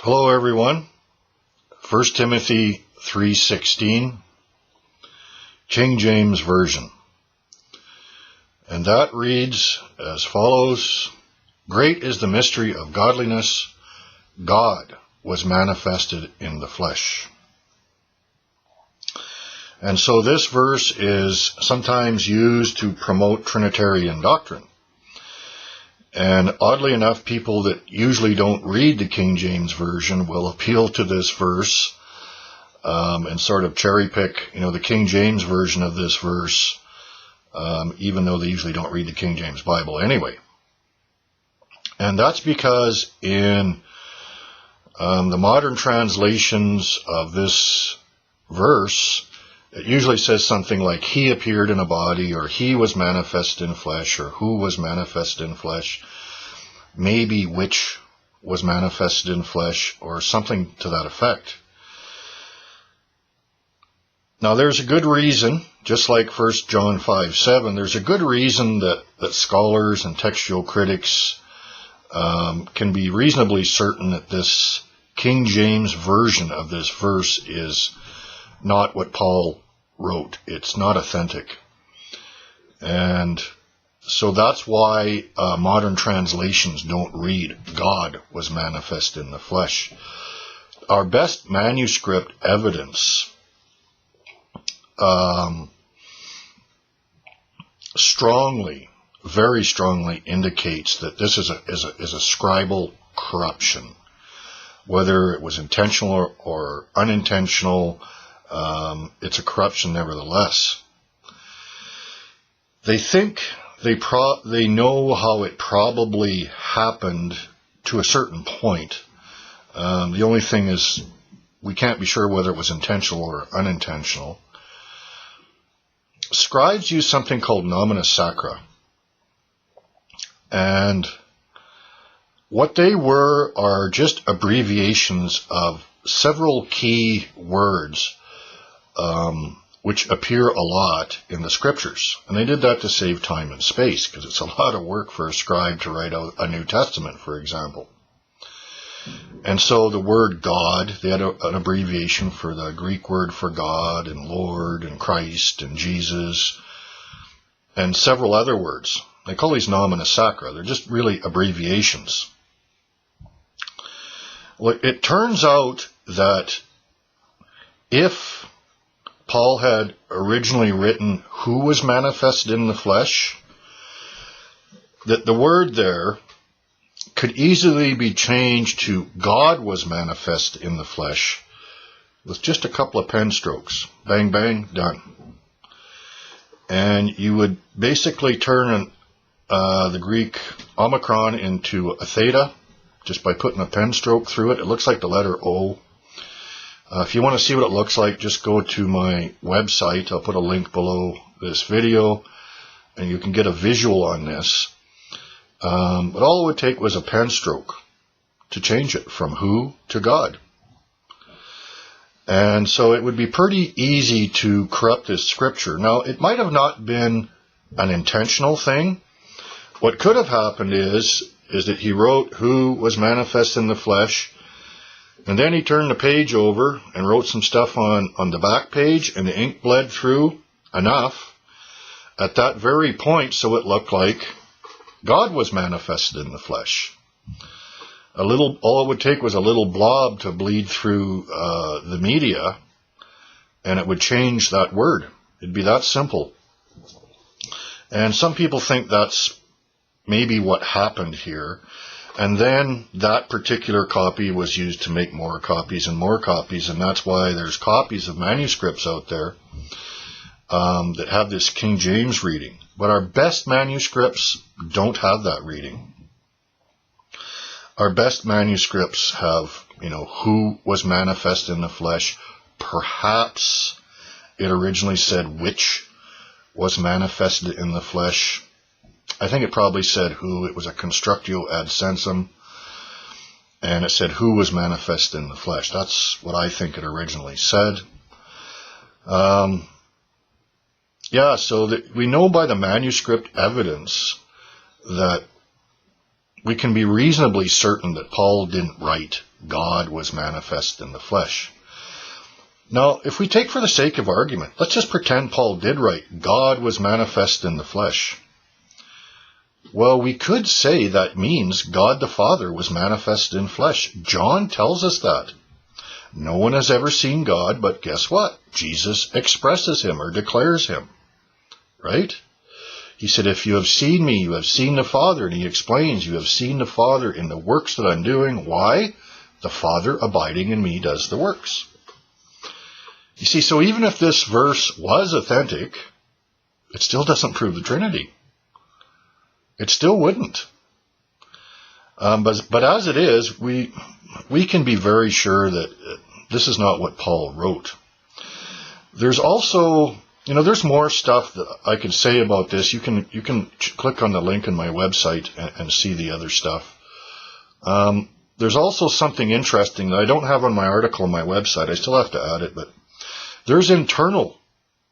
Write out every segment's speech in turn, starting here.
Hello everyone. 1 Timothy 3:16, King James Version. And that reads as follows: Great is the mystery of godliness. God was manifested in the flesh. And so this verse is sometimes used to promote Trinitarian doctrine. And oddly enough, people that usually don't read the King James Version will appeal to this verse and sort of cherry pick, the King James Version of this verse, even though they usually don't read the King James Bible anyway. And that's because in the modern translations of this verse, it usually says something like, he appeared in a body, or he was manifest in flesh, or who was manifest in flesh, maybe which was manifested in flesh, or something to that effect. Now there's a good reason, just like 1 John 5:7, there's a good reason that scholars and textual critics can be reasonably certain that this King James Version of this verse is not what Paul wrote. It's not authentic. And so that's why modern translations don't read, God was manifest in the flesh. Our best manuscript evidence very strongly indicates that this is a scribal corruption. Whether it was intentional or unintentional, it's a corruption nevertheless. They think they know how it probably happened to a certain point. The only thing is we can't be sure whether it was intentional or unintentional. Scribes use something called nomina sacra. And what they were are just abbreviations of several key words which appear a lot in the scriptures. And they did that to save time and space, because it's a lot of work for a scribe to write out a New Testament, for example. And so the word God, they had an abbreviation for the Greek word for God and Lord and Christ and Jesus and several other words. They call these nomina sacra. They're just really abbreviations. Well, it turns out that if Paul had originally written who was manifested in the flesh, that the word there could easily be changed to God was manifest in the flesh with just a couple of pen strokes. Bang, bang, done. And you would basically turn the Greek omicron into a theta just by putting a pen stroke through it. It looks like the letter O. If you want to see what it looks like, just go to my website. I'll put a link below this video, and you can get a visual on this. But all it would take was a pen stroke to change it from who to God. And so it would be pretty easy to corrupt this scripture. Now, it might have not been an intentional thing. What could have happened is that he wrote who was manifest in the flesh, and then he turned the page over and wrote some stuff on the back page, and the ink bled through enough at that very point so it looked like God was manifested in the flesh. All it would take was a little blob to bleed through the media, and it would change that word. It'd be that simple. And some people think that's maybe what happened here. And then that particular copy was used to make more copies, and that's why there's copies of manuscripts out there that have this King James reading. But our best manuscripts don't have that reading. Our best manuscripts have, who was manifest in the flesh. Perhaps it originally said which was manifested in the flesh. I think it probably said who. It was a constructio ad sensum, and it said who was manifest in the flesh. That's what I think it originally said. So we know by the manuscript evidence that we can be reasonably certain that Paul didn't write, God was manifest in the flesh. Now, if we take for the sake of argument, let's just pretend Paul did write, God was manifest in the flesh. Well, we could say that means God the Father was manifest in flesh. John tells us that. No one has ever seen God, but guess what? Jesus expresses him or declares him. Right? He said, if you have seen me, you have seen the Father. And he explains, you have seen the Father in the works that I'm doing. Why? The Father abiding in me does the works. You see, so even if this verse was authentic, it still doesn't prove the Trinity. It still wouldn't. But as it is, we can be very sure that this is not what Paul wrote. There's also, there's more stuff that I could say about this. You can click on the link in my website and see the other stuff. There's also something interesting that I don't have on my article on my website. I still have to add it, but there's internal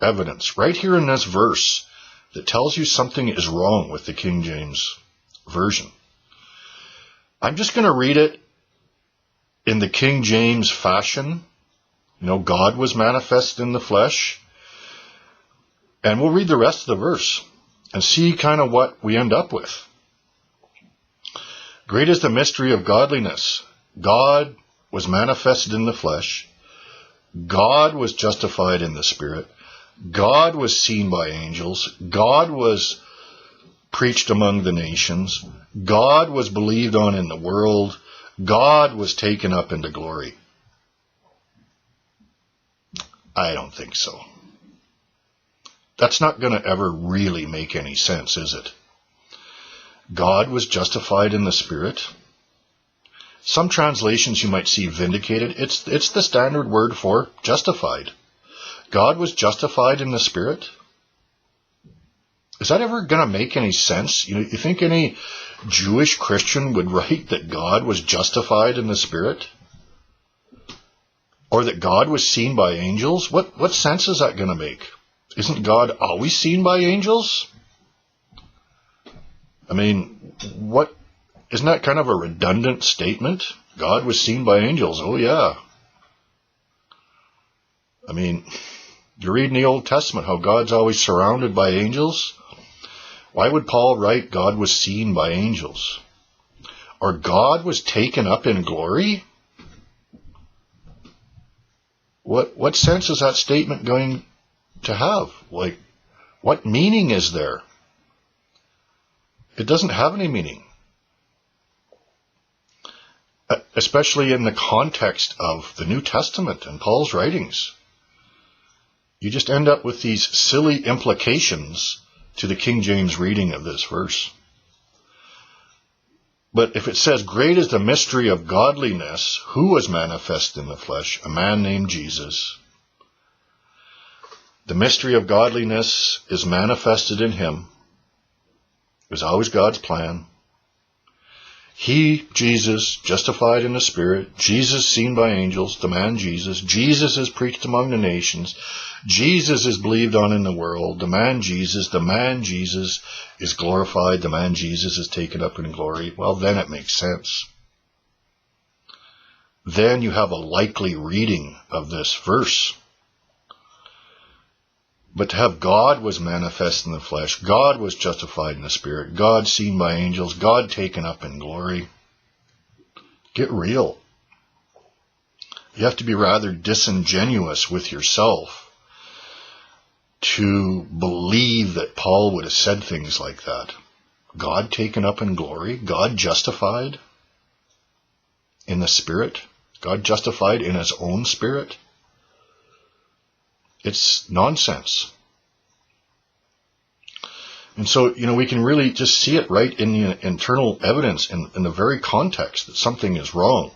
evidence right here in this verse that tells you something is wrong with the King James Version. I'm just going to read it in the King James fashion. God was manifest in the flesh. And we'll read the rest of the verse and see kind of what we end up with. Great is the mystery of godliness. God was manifested in the flesh. God was justified in the Spirit. God was seen by angels. God was preached among the nations. God was believed on in the world. God was taken up into glory. I don't think so. That's not going to ever really make any sense, is it? God was justified in the Spirit. Some translations you might see vindicated. It's the standard word for justified. God was justified in the Spirit. Is that ever going to make any sense? You think any Jewish Christian would write that God was justified in the Spirit? Or that God was seen by angels? What sense is that going to make? Isn't God always seen by angels? I mean, isn't that kind of a redundant statement? God was seen by angels. Oh yeah. I mean, you read in the Old Testament how God's always surrounded by angels. Why would Paul write God was seen by angels? Or God was taken up in glory? What sense is that statement going to have? What meaning is there? It doesn't have any meaning. Especially in the context of the New Testament and Paul's writings. You just end up with these silly implications to the King James reading of this verse. But if it says, great is the mystery of godliness, who was manifest in the flesh? A man named Jesus. The mystery of godliness is manifested in him. It was always God's plan. He, Jesus, justified in the Spirit. Jesus seen by angels, the man Jesus. Jesus is preached among the nations. Jesus is believed on in the world. The man Jesus is glorified. The man Jesus is taken up in glory. Well, then it makes sense. Then you have a likely reading of this verse. But to have God was manifest in the flesh, God was justified in the Spirit, God seen by angels, God taken up in glory. Get real. You have to be rather disingenuous with yourself to believe that Paul would have said things like that. God taken up in glory, God justified in the Spirit, God justified in his own Spirit. It's nonsense. And so, we can really just see it right in the internal evidence, in the very context that something is wrong.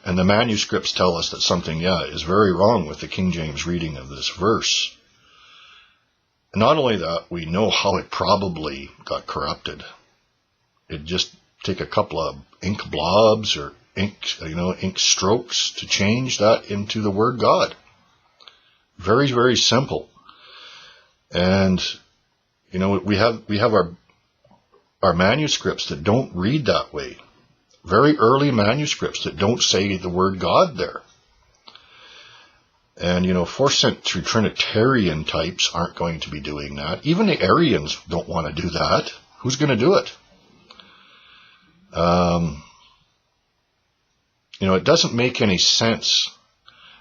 And the manuscripts tell us that something, is very wrong with the King James reading of this verse. And not only that, we know how it probably got corrupted. It'd just take a couple of ink blobs or ink strokes to change that into the word God. Very, very simple. And, we have are manuscripts that don't read that way. Very early manuscripts that don't say the word God there. And, 4th century Trinitarian types aren't going to be doing that. Even the Arians don't want to do that. Who's going to do it? It doesn't make any sense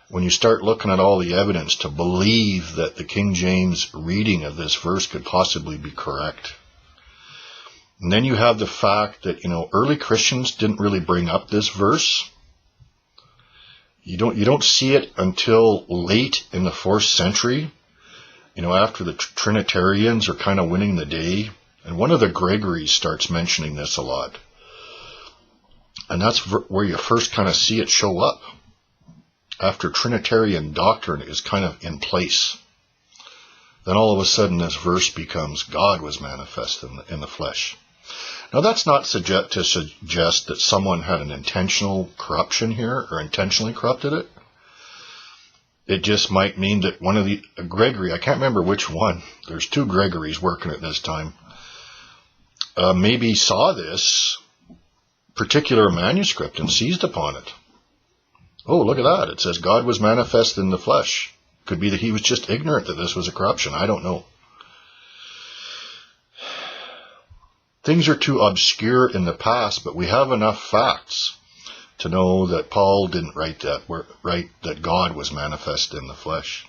when you start looking at all the evidence to believe that the King James reading of this verse could possibly be correct. And then you have the fact that, early Christians didn't really bring up this verse. You don't see it until late in the 4th century, after the Trinitarians are kind of winning the day. And one of the Gregories starts mentioning this a lot. And that's where you first kind of see it show up, after Trinitarian doctrine is kind of in place. Then all of a sudden this verse becomes God was manifest in the flesh. Now that's not to suggest that someone had an intentional corruption here or intentionally corrupted it. It just might mean that one of the Gregory, I can't remember which one, there's 2 Gregories working at this time, maybe saw this particular manuscript and seized upon it. Oh, look at that. It says God was manifest in the flesh. Could be that he was just ignorant that this was a corruption. I don't know. Things are too obscure in the past, but we have enough facts to know that Paul didn't write that God was manifest in the flesh.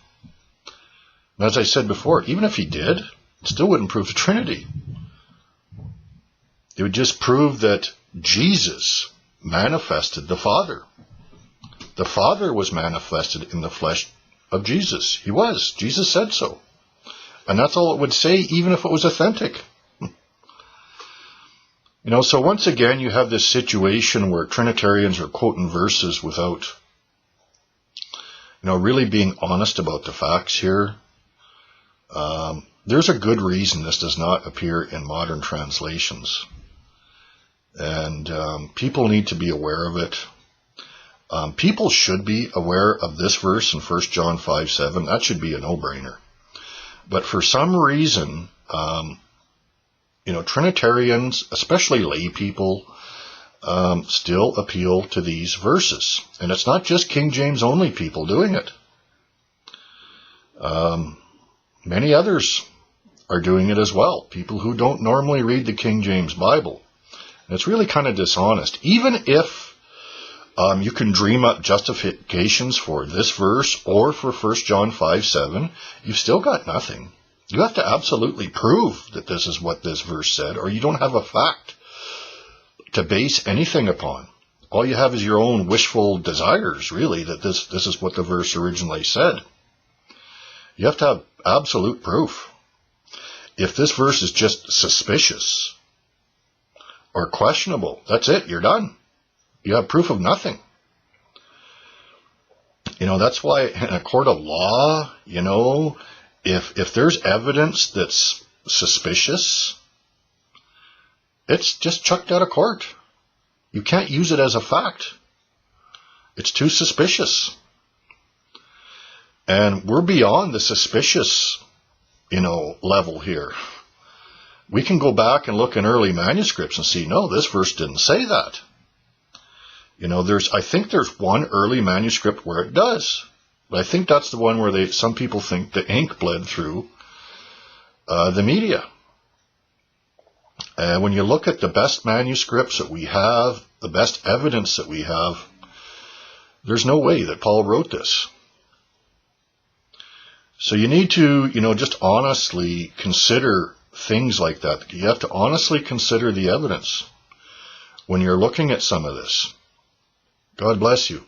And as I said before, even if he did, it still wouldn't prove the Trinity. It would just prove that Jesus manifested the Father. The Father was manifested in the flesh of Jesus. He was. Jesus said so. And that's all it would say, even if it was authentic. So once again, you have this situation where Trinitarians are quoting verses without, really being honest about the facts here. There's a good reason this does not appear in modern translations. And people need to be aware of it. People should be aware of this verse in 1 John 5:7. That should be a no-brainer. But for some reason, Trinitarians, especially lay people, still appeal to these verses. And it's not just King James only people doing it. Many others are doing it as well. People who don't normally read the King James Bible. And it's really kind of dishonest. Even if you can dream up justifications for this verse or for 1 John 5:7, you've still got nothing. You have to absolutely prove that this is what this verse said, or you don't have a fact to base anything upon. All you have is your own wishful desires, really, that this is what the verse originally said. You have to have absolute proof. If this verse is just suspicious or questionable, that's it, you're done. You have proof of nothing. That's why in a court of law, if there's evidence that's suspicious, it's just chucked out of court. You can't use it as a fact. It's too suspicious. And we're beyond the suspicious, level here. We can go back and look in early manuscripts and see, no, this verse didn't say that. I think there's one early manuscript where it does. But I think that's the one where some people think the ink bled through the media. And when you look at the best manuscripts that we have, the best evidence that we have, there's no way that Paul wrote this. So you need to, just honestly consider things like that. You have to honestly consider the evidence when you're looking at some of this. God bless you.